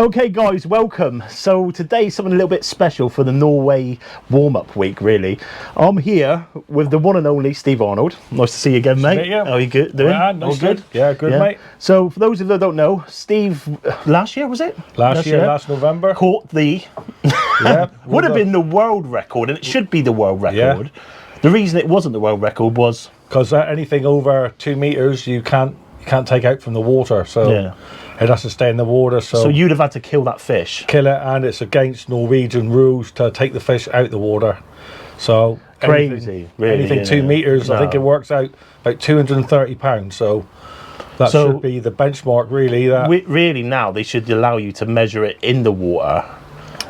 Okay guys, welcome. So today's something a little bit special for the Norway warm-up week, really. I'm here with the one and only Steve Arnold. Nice to see you again, mate. Yeah. How are you doing? Yeah, All good? Yeah, good, mate. So for those of you that don't know, Steve, last year was it? Last year, last November. Caught the, would have been the world record, and it should be the world record. Yeah. The reason it wasn't the world record was... Because anything over 2 meters you can't take out from the water, so it has to stay in the water. So you'd have had to kill that fish. Kill it, and it's against Norwegian rules to take the fish out the water. So crazy, really. Anything 2 meters, I think it works out about 230 pounds. So that should be the benchmark, really. Really, now they should allow you to measure it in the water.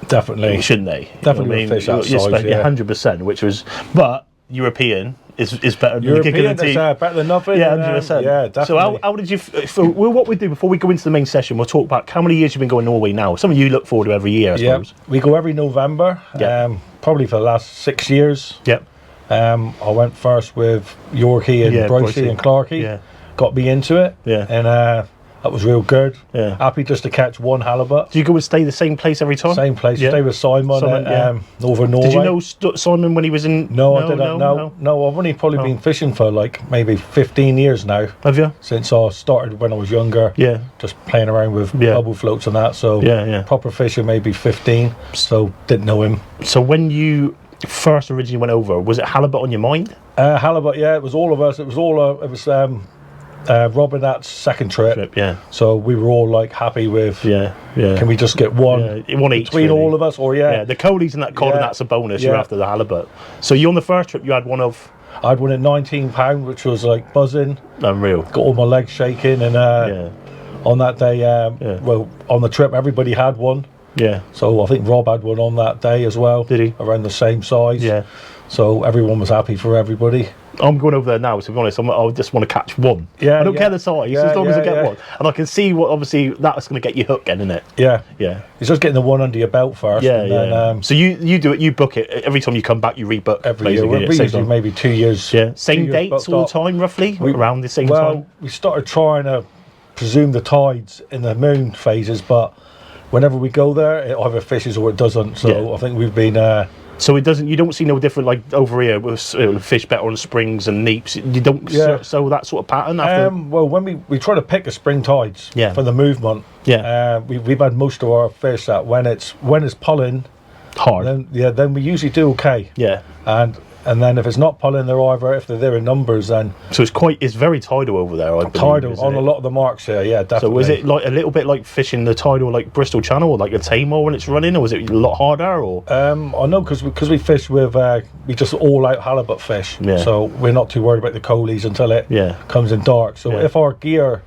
Definitely, shouldn't they? Definitely, fish that size, 100%. Which was, but European is better than European, better than nothing. Yeah, 100%. Yeah, definitely. So how did you? What we do before we go into the main session, we'll talk about how many years you've been going to Norway now. Something you look forward to every year, I suppose. We go every November. Probably for the last 6 years. Yep. I went first with Yorkie and Brycey and Clarkie. Yeah. Got me into it. Yeah. And that was real good. Yeah. Happy just to catch one halibut. Do you go and stay the same place every time? Same place. Stay with Simon at Northern Norway. Did you know Simon when he was in? No, I didn't. No, I've only probably been fishing for like maybe 15 years now. Have you? Since I started when I was younger. Yeah. Just playing around with bubble floats and that. So proper fishing maybe 15. So didn't know him. So when you first originally went over, was it halibut on your mind? Halibut, yeah. It was all of us. It was Robin, that's second trip. So we were all like happy with. Can we just get one? One each between all of us, or the coalies and that cod, and that's a bonus. You're after the halibut. So you on the first trip, you had one of. I had one at 19 pound, which was like buzzing. Unreal. Got all my legs shaking, and on that day, well, on the trip, everybody had one. Yeah. So I think Rob had one on that day as well. Did he? Around the same size. Yeah. So everyone was happy for everybody. I'm going over there now, to be honest. I just want to catch one. I don't care the size, as long as I get one. And I can see what, obviously, that's going to get you hooked in, isn't it? Yeah. It's just getting the one under your belt first. Then, so you do it, you book it. Every time you come back, you rebook. Every year. We usually maybe 2 years. Yeah. Same dates all the time, roughly? Around the same time? Well, we started trying to presume the tides in the moon phases, but whenever we go there, it either fishes or it doesn't. So I think we've been... So it doesn't. You don't see no different like over here with fish better on springs and neaps. You don't so that sort of pattern. After? Well, when we try to pick the spring tides for the movement. We've had most of our fish that when it's pulling hard. Then we usually do okay. Yeah. And then if it's not pulling, if they're there in numbers, then so it's very tidal over there. I believe, tidal on a lot of the marks here. Yeah, definitely. So is it like a little bit like fishing the tidal like Bristol Channel or like a Tamar when it's running, or is it a lot harder? Or I know because we fish with we just all out halibut fish. So we're not too worried about the coalies until it comes in dark. So if our gear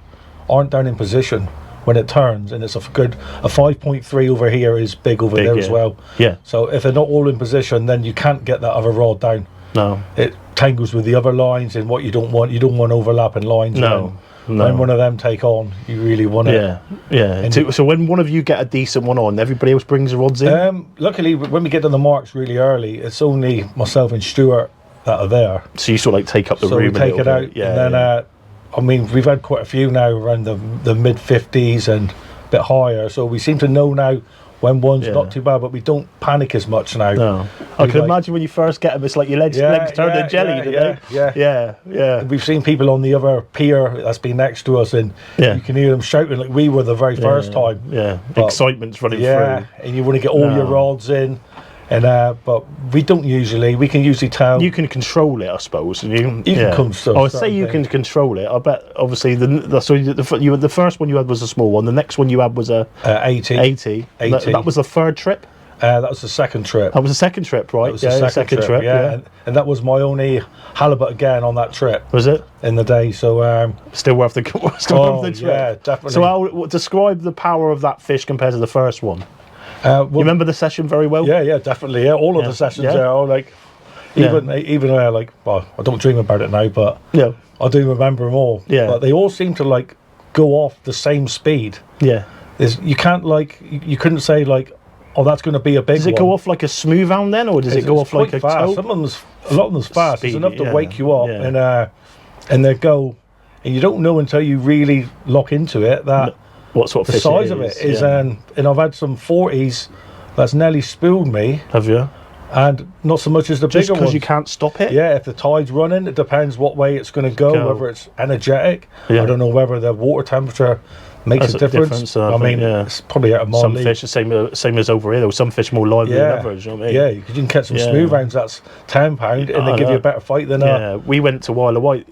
aren't down in position when it turns, and it's a 5.3 over here is big over there as well. Yeah. So if they're not all in position, then you can't get that other rod down. No. It tangles with the other lines in what you don't want. You don't want overlapping lines. No. When one of them take on, you really want it. Yeah. So when one of you get a decent one on, everybody else brings the rods in? Luckily, when we get on the marks really early, it's only myself and Stuart that are there. So you sort of like take up the room. So we take it out. Yeah. And then, I mean, we've had quite a few now around the mid 50s and a bit higher. So we seem to know now when one's not too bad, but we don't panic as much now. No. I can imagine when you first get them, it's like your legs turn to jelly. Yeah. We've seen people on the other pier that's been next to us, and you can hear them shouting like we were the very first time. Yeah. But excitement's running through. And you want to get all your rods in. And but we don't usually. We can usually tell. You can control it, I suppose. And you can control. I would say you can control it. I bet. Obviously, the first one you had was a small one. The next one you had was a 80. 80. That was the third trip. That was the second trip. That was the second trip, right? That was the second trip. Yeah. And that was my only halibut again on that trip. Was it in the day? So still worth the trip. Yeah, definitely. So describe the power of that fish compared to the first one. You remember the session very well? Yeah, definitely. Yeah, all of the sessions are like, even like, well, I don't dream about it now, but I do remember them all. Yeah, but they all seem to like go off the same speed. Yeah, you can't like you couldn't say like, oh, that's going to be a big. Does it go off like a smooth hound then, or does it go off like a fast? A lot of them's fast. Speedy, it's enough to wake you up, and they go, and you don't know until you really lock into it that. what sort of the fish size of it is. And I've had some 40s that's nearly spooled me. Have you? And not so much as the Just bigger ones. because you can't stop it? Yeah, if the tide's running, it depends what way it's going to go, whether it's energetic. I don't know whether the water temperature makes a difference. I mean, it's probably out of my some league. fish the same as over here, though. Some fish more lively than others, you know what I mean? Yeah, because you can catch some smooth rounds that's £10 and they give you a better fight than we went to Isle of Wight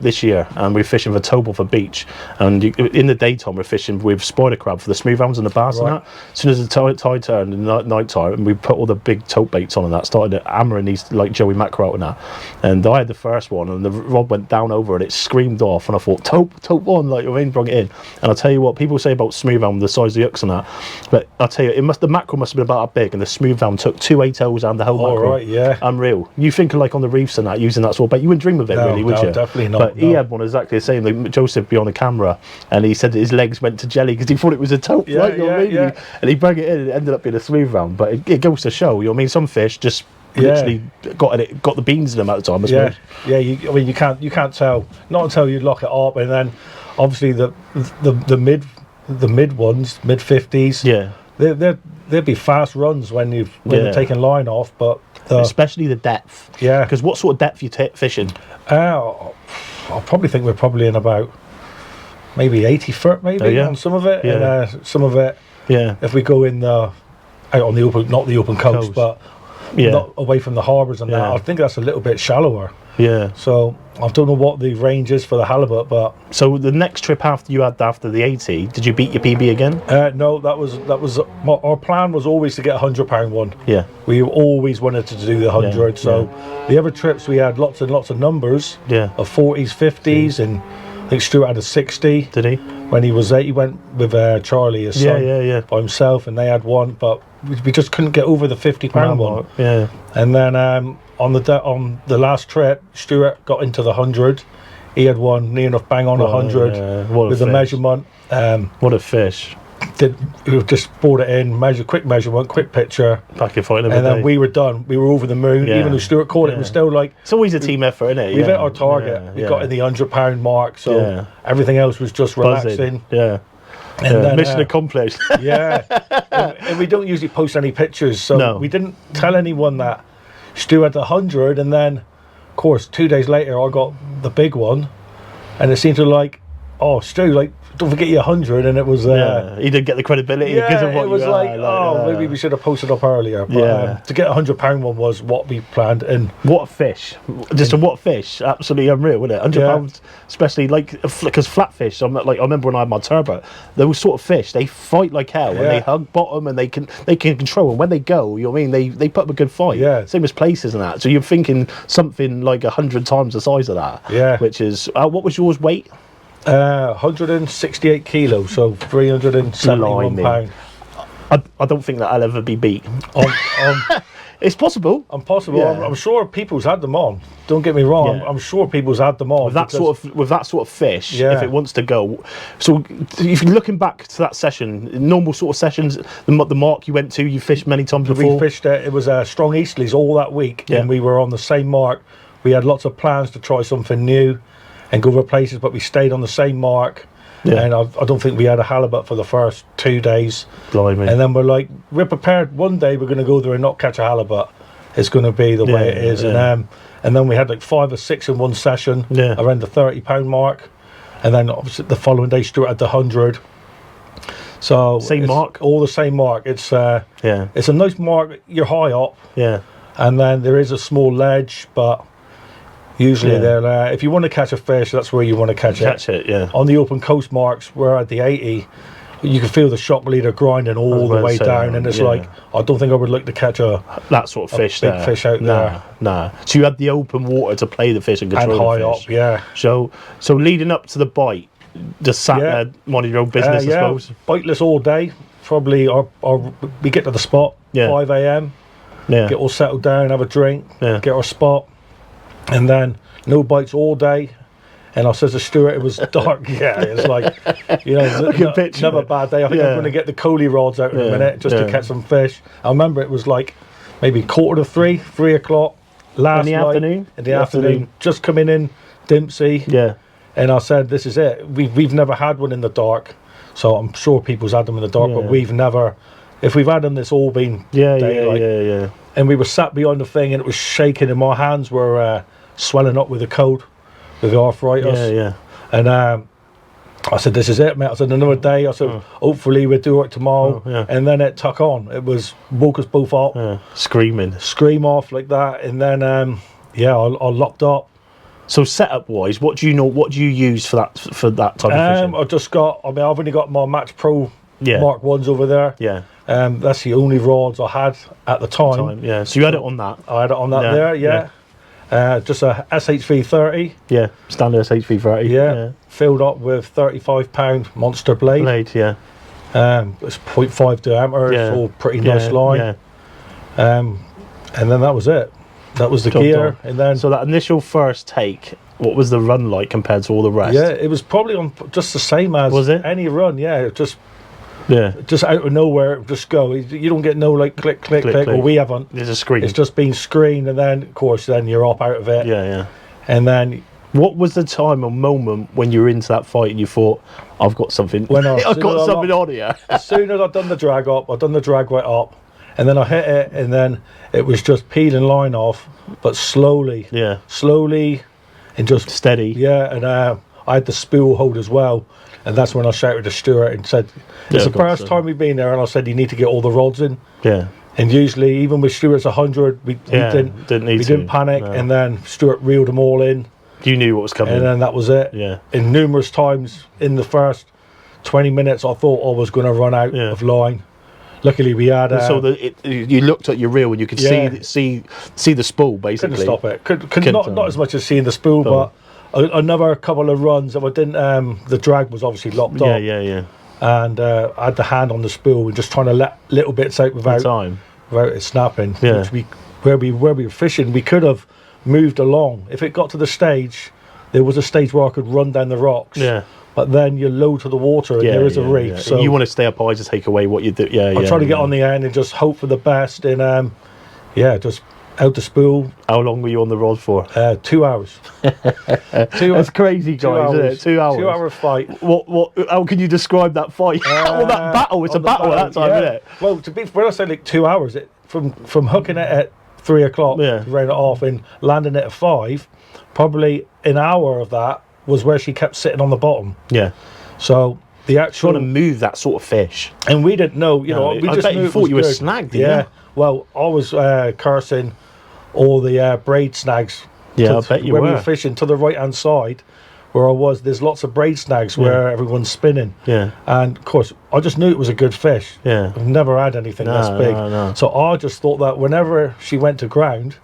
this year and we were fishing for Tobleford Beach, and in the daytime we're fishing with spider crab for the smooth rounds and the bass and that. As soon as the tide turned in the night time, and we put all the big tote baits on and that, started hammering these like Joey mackerel and that, and I had the first one and the rod went down over and it screamed off, and I thought tope one, like, I mean, bring it in. And I'll tell you what, people say about smooth round, the size of the hooks and that, but I'll tell you, the mackerel must have been about that big, and the smooth round took 2 8-0s and the whole mackerel. Unreal. You think of like on the reefs and that, using that sort of bait, you wouldn't dream of it, really, would you? Definitely not. But he had one exactly the same. Like Joseph be on the camera, and he said that his legs went to jelly because he thought it was a tope, right? You know what I mean? And he brought it in, and it ended up being a smooth round. But it goes to show, you know what I mean? Some fish just literally got the beans in them at the time. I mean, you can't tell, not until you lock it up, and then obviously the mid ones, mid 50s. There'd be fast runs when you're taking line off, but especially the depth. Because what sort of depth you fishing? I probably think we're probably in about maybe 80 foot, on some of it, and some of it. If we go in out on the open, not the open coast, but not away from the harbours and that, I think that's a little bit shallower. So I don't know what the range is for the halibut, but so the next trip after the 80, did you beat your PB again? No, that was our plan was always to get £100 one. We always wanted to do the 100. So the other trips we had lots and lots of numbers of 40s, 50s, and I think Stuart had a 60. Did he? When he was 8, he went with Charlie, his son, by himself, and they had one, but we just couldn't get over the £50 one. And then on the last trip, Stuart got into the 100. He had one near enough bang on 100 with the measurement. What a fish! We just brought it in, quick measurement, quick picture, back in fighting, and then we were done. We were over the moon. Even though Stuart caught it, was still like, it's always a team effort, isn't it? We've hit our target. We got in the £100 mark, so everything else was just relaxing. And then, mission accomplished. And we don't usually post any pictures, so we didn't tell anyone that Stu had the 100, and then of course 2 days later I got the big one, and it seemed to like, oh, Stu, like, don't forget your 100, and it was he didn't get the credibility because of what it was maybe we should have posted up earlier, but to get a £100 one was what we planned. And what a fish, what fish, absolutely unreal, wasn't it? £100, especially like because flatfish, I remember when I had my turbot, those sort of fish, they fight like hell, and they hug bottom, and they can control, and when they go, you know what I mean, they put up a good fight. Same as places and that, so you're thinking something like 100 times the size of that, which is what was yours weight? 168 kilos, so 371 pounds. I don't think that I'll ever be beat. It's possible. I'm sure people's had them on. Don't get me wrong. I'm sure people's had them on. With that sort of fish, if it wants to go. So if you're looking back to that session, normal sort of sessions, the mark you went to, you fished many times before. We fished it was strong easterlies all that week, and we were on the same mark. We had lots of plans to try something new and go other places, but we stayed on the same mark. And I don't think we had a halibut for the first 2 days. Blimey. And then we're prepared. One day we're going to go there and not catch a halibut. It's going to be the way it is. And then we had like 5 or 6 in one session around the £30 mark. And then obviously the following day Stuart had the 100. So same mark, all the same mark. It's it's a nice mark. You're high up. And then there is a small ledge, but usually they're if you want to catch a fish, that's where you want to catch it. On the open coast marks, we're at the 80. You can feel the shock leader grinding all the way down, and it's like, I don't think I would look to catch that sort of fish, big fish out there. So you had the open water to play the fish and control the fish. High up, So leading up to the bite, just sat there minding your own business, I suppose. Biteless all day. Probably, we get to the spot 5 a.m. Get all settled down, have a drink, get our spot. And then no bites all day. And I says to Stuart, it was dark. It's like, another bad day. I think I'm going to get the coley rods out in a minute just to catch some fish. I remember it was like maybe 2:45, 3 o'clock last night. In the afternoon. Just coming in, Dempsey. And I said, this is it. We've never had one in the dark. So I'm sure people's had them in the dark, but we've never. If we've had them, it's all been daylight. Yeah. And we were sat behind the thing, and it was shaking, and my hands were swelling up with the cold, with the arthritis. Yeah. And I said, "This is it, mate." I said, "Another day." I said, "Hopefully we'll do it tomorrow." And then it took on. It was woke us both up, scream off like that, and then I locked up. So setup wise, what do you use for that type of fishing? I've only got my Match Pro Mark 1s over there. Yeah. That's the only rods I had at the time. Yeah. So you had it on that. I had it on that there. Yeah. Just a SHV30. Yeah. Standard SHV30. Yeah. Filled up with 35-pound monster blade. Yeah. It's 0.5 diameter. It's all pretty nice line. Yeah. And then that was it. That was the gear, and then so that initial first take, what was the run like compared to all the rest? Yeah, it was probably on just the same as any run. Yeah, just out of nowhere, just go. You don't get no like click. Well, we haven't. There's a screen. It's just been screened, and then of course, then you're up out of it. Yeah. And then, what was the time or moment when you were into that fight and you thought, "I've got something. I've got something on here." As soon as I'd done the drag up, I'd done the drag right up. And then I hit it, and then it was just peeling line off, but slowly. Yeah. Slowly, and just steady. Yeah, and I had the spool hold as well, and that's when I shouted to Stuart and said, "It's the first time we've been there," and I said, "You need to get all the rods in." Yeah. And usually, even with Stuart's 100, we didn't panic, and then Stuart reeled them all in. You knew what was coming, and then that was it. Yeah. And numerous times in the first 20 minutes, I thought I was going to run out of line. Luckily, we had. So you looked at your reel and you could see the spool basically. Couldn't stop it. Could not as much as seeing the spool, but another couple of runs. I didn't. The drag was obviously locked up. Yeah. And I had the hand on the spool and just trying to let little bits out without it snapping. Yeah. Which where we were fishing, we could have moved along. If it got to the stage, there was a stage where I could run down the rocks. Yeah. But then you're low to the water and there is a reef. Yeah. So you want to stay up high to take away what you do. I try to get on the end and just hope for the best. And just out the spool. How long were you on the rod for? 2 hours. That's crazy, guys, isn't it? 2 hours. 2 hour fight. What? How can you describe that fight? Well, that battle. It's a battle at that time, isn't it? Well, when I say like 2 hours, from hooking it at 3 o'clock, round it off, and landing it at 5, probably an hour of that was where she kept sitting on the bottom. Yeah. So the actual trying to move that sort of fish, and we didn't know. We just bet you thought you were snagged. Yeah. Well, I was cursing all the braid snags. Yeah, I bet you when were. we were fishing to the right hand side, where I was. There's lots of braid snags where everyone's spinning. Yeah. And of course, I just knew it was a good fish. Yeah. I've never had anything this big. No. So I just thought that whenever she went to ground,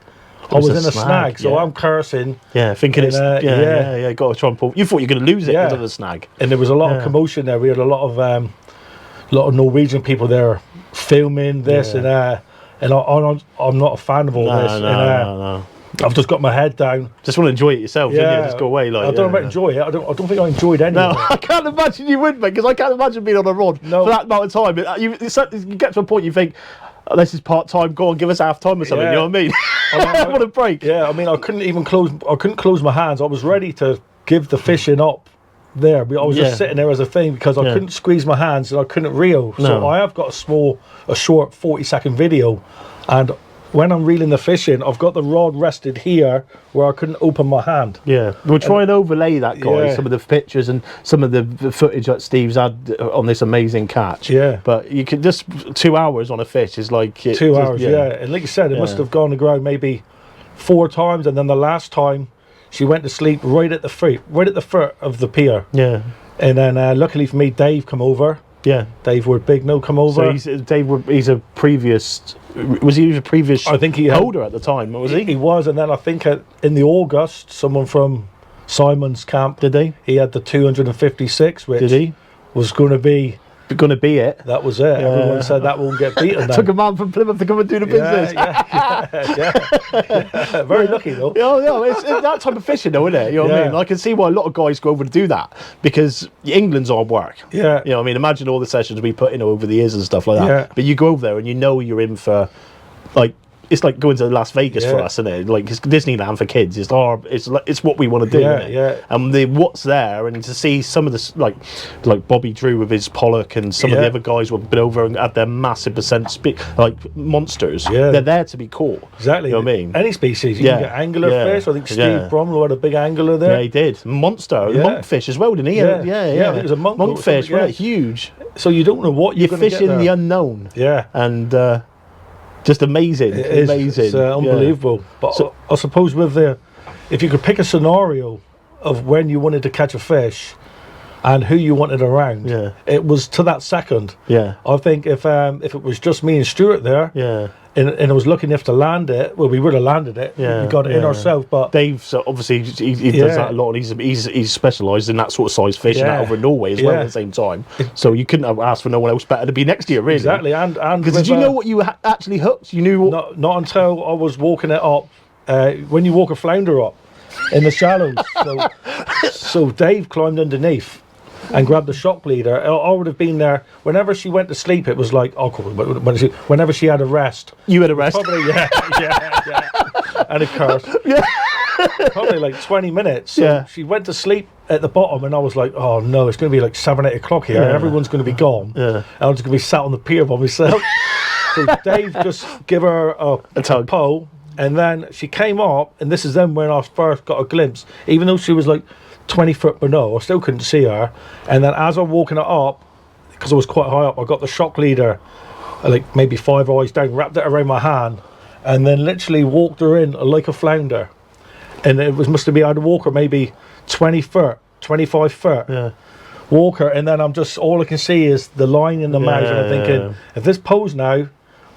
I was in a snag, so I'm cursing. Yeah, thinking it's got to try and pull. You thought you were going to lose it because of the snag. And there was a lot of commotion there. We had a lot of Norwegian people there filming this, and I'm not a fan of all this. No. I've just got my head down. Just want to enjoy it yourself. Yeah, just go away. Like I don't enjoy it. I don't think I enjoyed anything. No, I can't imagine you would, mate. Because I can't imagine being on a rod for that amount of time. You get to a point you think, this is part time. Go on, give us half time or something. You know what I mean? I want a break. Yeah, I mean, I couldn't close my hands. I was ready to give the fishing up there. I was just sitting there as a thing because I couldn't squeeze my hands and I couldn't reel. No. So I have got a short 40-second video, and when I'm reeling the fish in, I've got the rod rested here where I couldn't open my hand. Yeah, we'll try and overlay that, guys. Some of the pictures and some of the footage that Steve's had on this amazing catch. Yeah. But you could just 2 hours on a fish is like 2 hours. And like you said, it must have gone to ground maybe 4 times, and then the last time she went to sleep right at the foot of the pier. Yeah. And then luckily for me, Dave come over. Yeah. Dave Woodbig come over. So he's a previous. Was he a previous? I think he holder at the time. Was he? He was, and then I think in the August, someone from Simon's camp. Did he? He had the 256, which was going to be it. That was it. Everyone said that won't get beaten. Took a man from Plymouth to come and do the business. Yeah. Very lucky though. It's that type of fishing though, isn't it? You know what I mean? I can see why a lot of guys go over to do that because England's hard work. Yeah. You know what I mean? Imagine all the sessions we put in over the years and stuff like that. Yeah. But you go over there and you know you're in for like it's like going to Las Vegas for us, isn't it? Like it's Disneyland for kids. It's what we want to do. And what's there, and to see some of the like Bobby Drew with his pollock, and some of the other guys who've been over and had their massive like monsters. They're there to be caught. Exactly. You know what I mean? Any species. You can get angler fish. I think Steve Bromlow had a big angler there. Yeah, he did. Monster, monkfish as well, didn't he? I think it was a monkfish. Wasn't it? Huge. So you don't know what you're fishing the unknown. And just amazing. It's unbelievable. But I suppose if you could pick a scenario of when you wanted to catch a fish and who you wanted around, it was to that second. I think if it was just me and Stuart there, and I was lucky enough to land it, well, we would have landed it. We got it in ourselves. But Dave, obviously, he does that a lot, and he's specialised in that sort of size fish, and that over in Norway as well at the same time. So you couldn't have asked for no one else better to be next to you, really. Exactly, and because did you know what you actually hooked? You knew what? Not until I was walking it up. When you walk a flounder up in the shallows, so Dave climbed underneath and grabbed the shock leader. I would have been there whenever she went to sleep. It was like, whenever she had a rest. You had a rest? Probably, and a curse. Probably like 20 minutes. So she went to sleep at the bottom, and I was like, oh no, it's going to be like 7, 8 o'clock here. Everyone's going to be gone. And I'm just going to be sat on the pier by myself. So Dave just give her a pole, and then she came up, and this is then when I first got a glimpse. Even though she was like 20 foot below, I still couldn't see her. And then as I'm walking it up, because I was quite high up, I got the shock leader like maybe 5 eyes down, wrapped it around my hand, and then literally walked her in like a flounder. And it must have been, I'd walk her maybe 20 foot, 25 foot. Walk her, and then all I can see is the line in the mouth, and I'm thinking, if this pose now,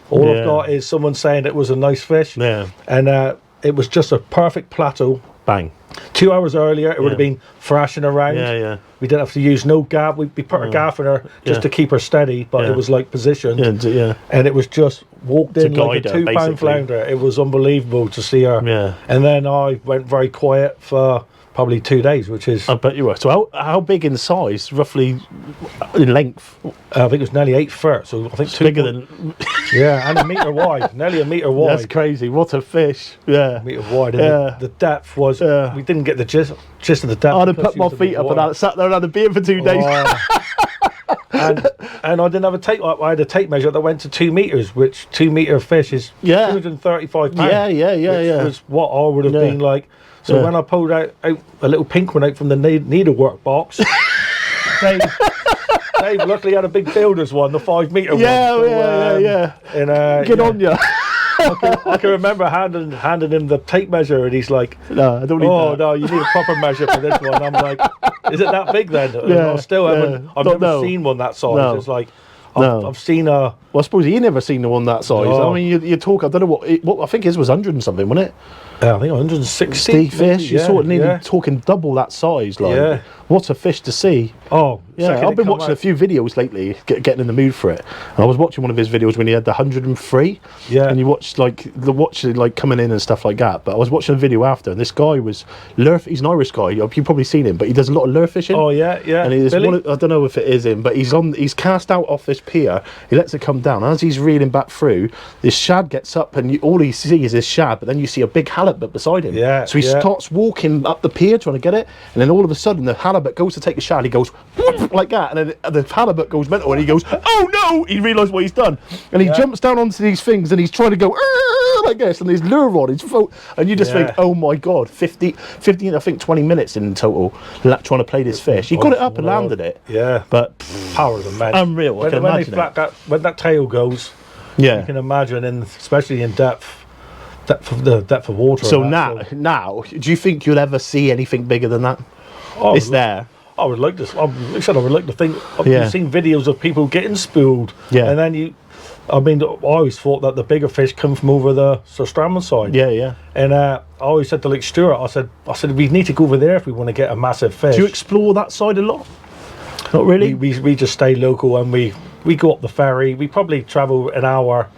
all I've got is someone saying it was a nice fish. And it was just a perfect plateau. Bang. 2 hours earlier, it would have been thrashing around. We didn't have to use no gaff. We put a gaff in her just to keep her steady, but it was like positioned. And it was just walked in like a 2 pound flounder. It was unbelievable to see her. And then I went very quiet for probably 2 days, which is... I bet you were. So how big in size, roughly in length? I think it was nearly 8 foot. So I think it's bigger than... and a metre wide, nearly a metre wide. That's crazy. What a fish. A metre wide. And the depth was... we didn't get the gist of the depth. I'd have put my feet up and I sat there and had a beer for 2 days. And I didn't have a tape. I had a tape measure that went to 2 meters, which 2 meter fish is 235 pounds. Which was what I would have been like. So when I pulled out a little pink one out from the needlework box, Dave luckily had a big builder's one, the 5 meter one. And, Get on you. I can remember handing him the tape measure, and he's like, "No, I don't need that." Oh no, you need a proper measure for this one. I'm like, "Is it that big then?" I still haven't. I've never seen one that size. It's like I've seen a. Well, I suppose you never seen the one that size. I mean, you talk. I don't know what I think his was 100 and something, wasn't it? I think 160 fish. You're sort of nearly talking double that size. Like, what a fish to see. Oh, yeah. I've been watching a few videos lately, getting in the mood for it. And I was watching one of his videos when he had the 103. And you watched like coming in and stuff like that. But I was watching a video after, and this guy was he's an Irish guy. You've probably seen him, but he does a lot of lure fishing. Oh yeah. And he's I don't know if it is him, but he's cast out off this pier. He lets it come down. As he's reeling back through, this shad gets up, and all he sees is this shad. But then you see a big halibut beside him. So he starts walking up the pier trying to get it, and then all of a sudden the halibut goes to take the shad. He goes like that, and then the halibut goes mental, and he goes, "Oh no!" He realised what he's done, and he jumps down onto these things, and he's trying to go like this, and his lure rod is full, and you just think, "Oh my god!" 15, I think 20 minutes in total trying to play this fish. He got it up and landed it. But power of the man, unreal. When that tail goes, you can imagine, and especially in depth of water. So now, do you think you'll ever see anything bigger than that? It's there. I would like to. I would like to think. I've seen videos of people getting spooled, and then I always thought that the bigger fish come from over the Strandman side. And I always said to like Stuart, I said we need to go over there if we want to get a massive fish. Do you explore that side a lot? Not really. We just stay local, and we go up the ferry. We probably travel an hour.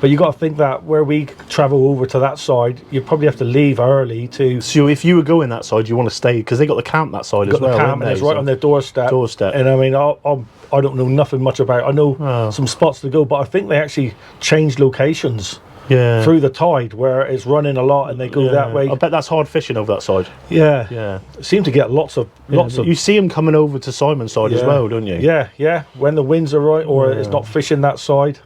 But you got to think that where we travel over to that side, you probably have to leave early to. So if you were going that side, you want to stay because they got the camp that side as well. The camp, and it's right on their doorstep. And I mean, I don't know nothing much about. I know some spots to go, but I think they actually changed locations. through the tide where it's running a lot and they go that way. I bet that's hard fishing over that side. Yeah. Seem to get lots of. You see them coming over to Simon's side as well, don't you? Yeah. When the winds are right or it's not fishing that side.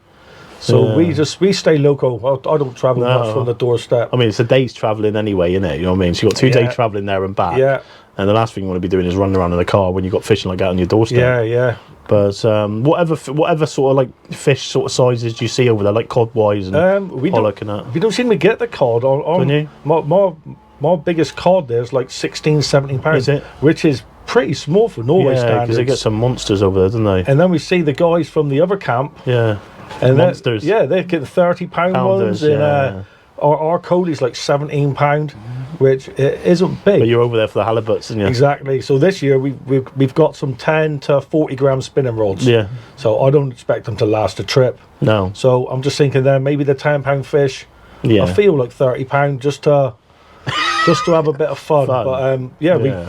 So we stay local. I don't travel much from the doorstep. I mean, it's a day's travelling anyway, isn't it? You know what I mean? So you've got 2 days travelling there and back. Yeah. And the last thing you want to be doing is running around in a car when you've got fishing like that on your doorstep. Yeah. But whatever sort of like fish sort of sizes do you see over there, like cod wise and pollock and that? We don't seem to get the cod. Don't you? My biggest cod there is like 16, 17 pounds. Is it? Which is pretty small for Norway standards. Because they get some monsters over there, don't they? And then we see the guys from the other camp. Yeah. And monsters. They get the 30-pound ones. And our coley's like 17 pound, which it isn't big. But you're over there for the halibuts, isn't you? Exactly. So this year we've got some 10 to 40 gram spinning rods. Yeah. So I don't expect them to last a trip. No. So I'm just thinking then maybe the 10-pound fish. Yeah. I feel like 30 pound just to have a bit of fun. But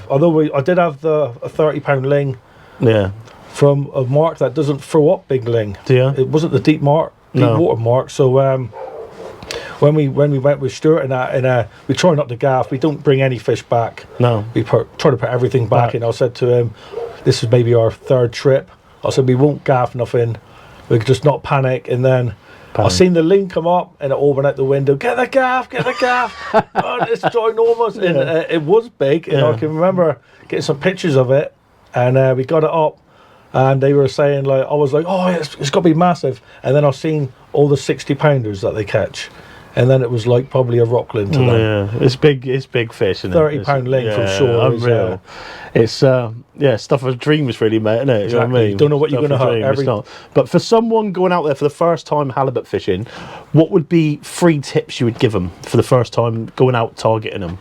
although I did have a 30-pound ling. Yeah. From a mark that doesn't throw up big ling. Yeah. It wasn't the deep water mark. So when we went with Stuart and that, and we try not to gaff. We don't bring any fish back. No. We try to put everything back. And I said to him, this is maybe our 3rd trip. I said we won't gaff nothing. We could just not panic. And then I seen the ling come up and it opened out the window. Get the gaff. Oh, it's ginormous. And it was big. And I can remember getting some pictures of it. And we got it up. And they were saying, like, I was like, oh, it's got to be massive. And then I've seen all the 60-pounders that they catch. And then it was like probably a rockland to them. Yeah, it's big fish, isn't it? 30-pound ling from shore. Unreal. It's stuff of dreams, really, mate, isn't it? Exactly. You know what I mean? You don't know what you're going to hook. But for someone going out there for the first time halibut fishing, what would be 3 tips you would give them for the first time going out targeting them?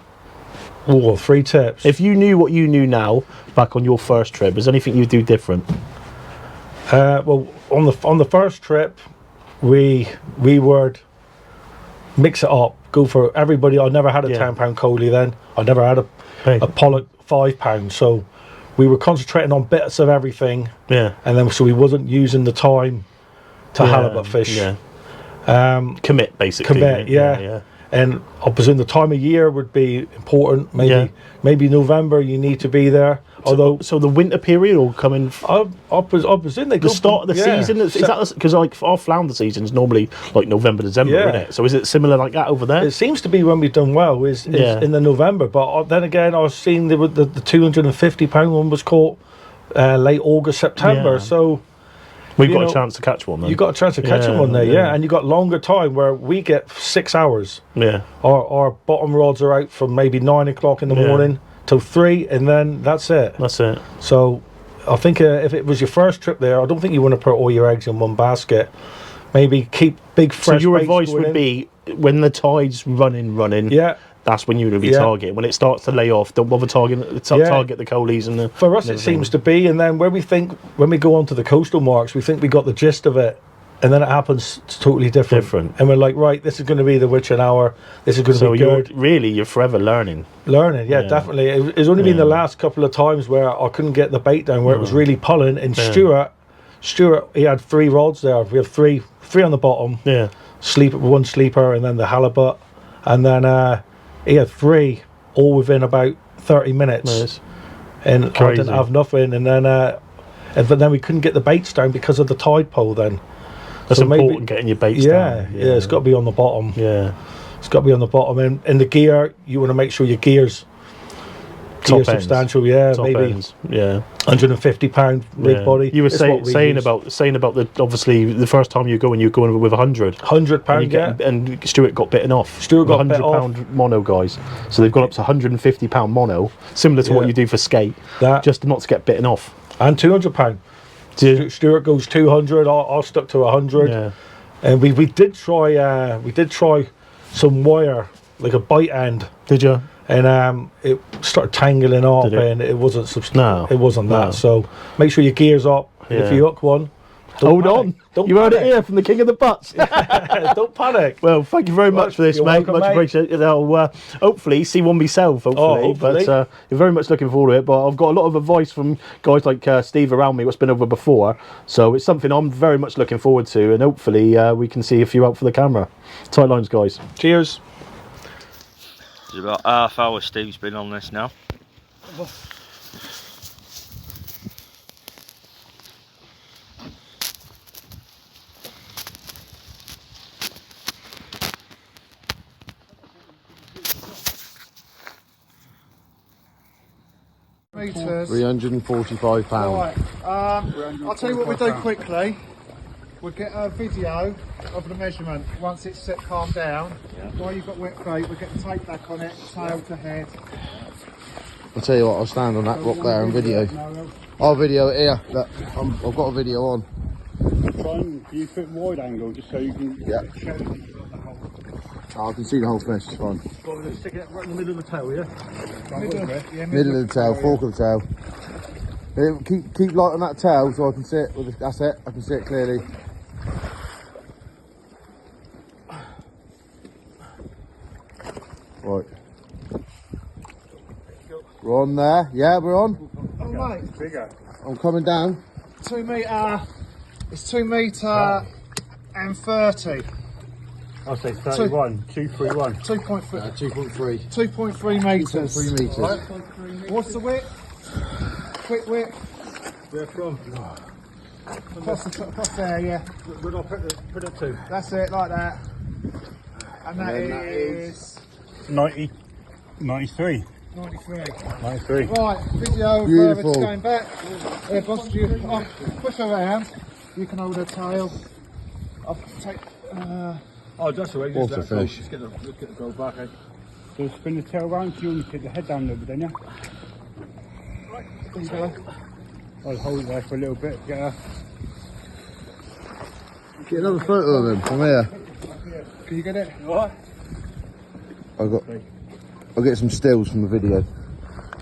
Oh, 3 tips. If you knew what you knew now, back on your first trip, is there anything you'd do different? Well, on the first trip, we would mix it up, go for everybody. I never had a 10-pound coley then. I never had a pollock 5 pounds. So we were concentrating on bits of everything. Yeah. And then so we wasn't using the time to halibut fish. Yeah. Commit, basically. Yeah. And I presume the time of year would be important. Maybe November you need to be there. Although, so the winter period will come in. I presume they go the start of the season. Is that because like our flounder season is normally like November, December, isn't it? So is it similar like that over there? It seems to be when we've done well is in the November. But then again, I was seeing the 250-pound one was caught late August, September. Yeah. So. We've got a chance to catch one then. You got a chance to catch one there, and you got longer time where we get 6 hours. Yeah. Our bottom rods are out from maybe 9 o'clock in the morning till 3, and then that's it. That's it. So I think if it was your first trip there, I don't think you want to put all your eggs in one basket. Maybe keep big fresh. So your advice would be when the tide's running. Yeah. That's when you would be targeting. When it starts to lay off, don't bother target the coleys and the. For us, it seems to be, and then when we go onto the coastal marks, we think we got the gist of it, and then it happens totally different. And we're like, right, this is going to be the witch an hour. This is going to be good. You're forever learning. Definitely. It's only been the last couple of times where I couldn't get the bait down, where it was really pulling. And Stuart, he had 3 rods there. We have three on the bottom. Yeah. One sleeper, and then the halibut, and then. He had 3 all within about 30 minutes. Nice. And I didn't have nothing. And then but then we couldn't get the baits down because of the tide pole then. That's important, getting your baits down. Yeah, it's got to be on the bottom. Yeah. It's got to be on the bottom. And the gear, you want to make sure your gear's substantial. Top maybe ends. Yeah. 150-pound rig body. You were saying about the obviously the first time you're going with 100 pound, and Stuart got bitten off. Stuart got 100-pound mono guys, so they've gone up to 150-pound mono, similar to what you do for skate, just not to get bitten off. And 200-pound. Stuart goes 200. I stuck to 100. Yeah. And we did try some wire, like a bite end. Did you? And it started tangling up, and it wasn't that. So make sure your gear's up. Yeah. If you hook one, Hold on. You heard it here from the king of the butts. Don't panic. Well, thank you very much for this, You're mate. welcome, Much mate. appreciated. I'll hopefully see one myself, hopefully. Hopefully. But you're very much looking forward to it. But I've got a lot of advice from guys like Steve around me, what's been over before. So it's something I'm very much looking forward to. And hopefully we can see a few out for the camera. Tight lines, guys. Cheers. It's about half hour Steve's been on this now. Meters. £345. Right, I'll tell you what we do quickly. We'll get a video of the measurement once it's set calm down. While you've got wet feet, we'll get the tape back on it, tail to head. I'll tell you what, I'll stand on that rock there and video. I'll video it here. Look, I've got a video on. Try and you put wide angle just so you can. Yeah. Oh, I can see the whole fish, it's fine. Well, we're stick it right in the middle of the tail, yeah? Middle of the tail, fork of the tail. Yeah, keep light on that tail so I can see it. That's it, I can see it clearly. Right. We're on there. Yeah, we're on. Oh mate, Bigger. I'm coming down. 2 metre, it's 2 metre and 30. I'll say 31, 231. 2.3. 2.3. 2.3 metres. 3 metres. What's the width? Quick width. Where from? Across there, yeah. We're going to put it to. That's it, like that. And that then that is 90, 93. 93. 93. Right, video Beautiful. it's going back. Here, boss, you push around. You can hold her tail. I'll take. Oh, that's the way. What's the fish? Let's get the go back. Eh? So spin the tail round so you only take the head down a little bit, don't you? There you go. I'll hold it there for a little bit. Get her. Get another photo of him from here. Can you get it? What? I'll get some stills from the video.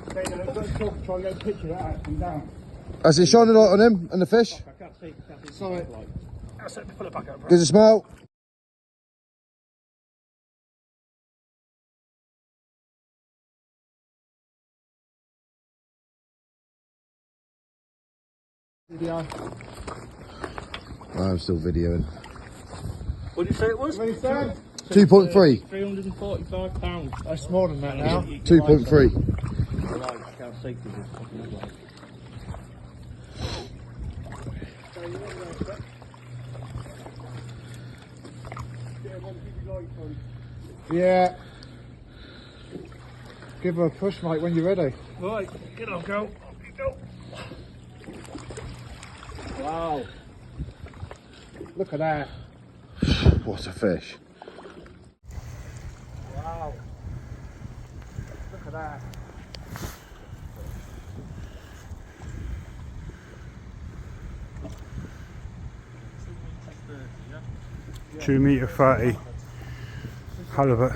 Okay, then I've got to talk, try and get a picture of that come down. That's it, shine the light on him and the fish. I can't see. Sorry. That's it, pull it back up. Gives a smell. Video. I'm still videoing. What did you say it was? Ready, stand? 2.3. £345. That's more than that now. 2.3. Yeah. Give her a push, mate, when you're ready. Right, get on, go. Go. Wow. Look at that. What a fish. Wow. Look at that. Yeah. 2 metre 30. Halibut.